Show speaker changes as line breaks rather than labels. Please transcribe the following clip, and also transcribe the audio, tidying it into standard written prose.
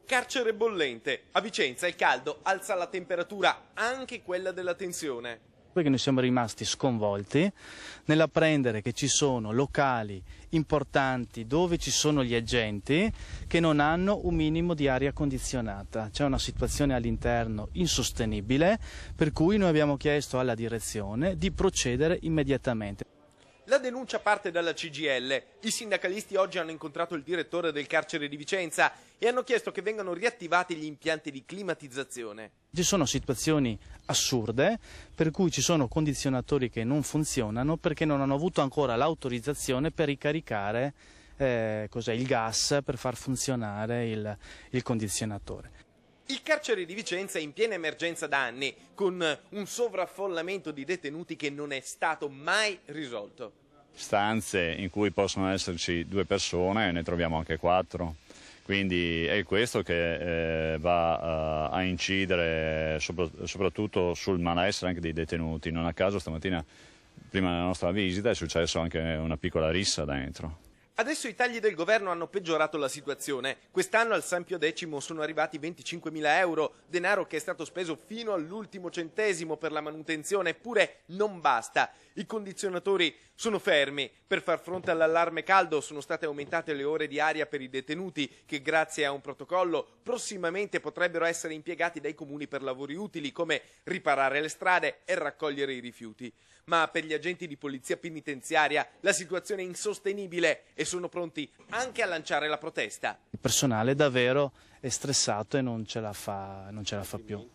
Carcere bollente. A Vicenza il caldo alza la temperatura, anche quella della tensione.
Perché noi siamo rimasti sconvolti nell'apprendere che ci sono locali importanti dove ci sono gli agenti che non hanno un minimo di aria condizionata. C'è una situazione all'interno insostenibile, per cui noi abbiamo chiesto alla direzione di procedere immediatamente.
La denuncia parte dalla CGIL. I sindacalisti oggi hanno incontrato il direttore del carcere di Vicenza e hanno chiesto che vengano riattivati gli impianti di climatizzazione.
Ci sono situazioni assurde per cui ci sono condizionatori che non funzionano perché non hanno avuto ancora l'autorizzazione per ricaricare il gas per far funzionare il condizionatore.
Il carcere di Vicenza è in piena emergenza da anni, con un sovraffollamento di detenuti che non è stato mai risolto.
Stanze in cui possono esserci 2 persone, ne troviamo anche 4. Quindi è questo che va a incidere soprattutto sul malessere anche dei detenuti. Non a caso stamattina, prima della nostra visita, è successo anche una piccola rissa dentro.
Adesso i tagli del governo hanno peggiorato la situazione. Quest'anno al San Pio X sono arrivati 25.000 euro, denaro che è stato speso fino all'ultimo centesimo per la manutenzione, eppure non basta. I condizionatori sono fermi. Per far fronte all'allarme caldo sono state aumentate le ore di aria per i detenuti che grazie a un protocollo prossimamente potrebbero essere impiegati dai comuni per lavori utili come riparare le strade e raccogliere i rifiuti. Ma per gli agenti di polizia penitenziaria la situazione è insostenibile e sono pronti anche a lanciare la protesta.
Il personale davvero è stressato e non ce la fa più.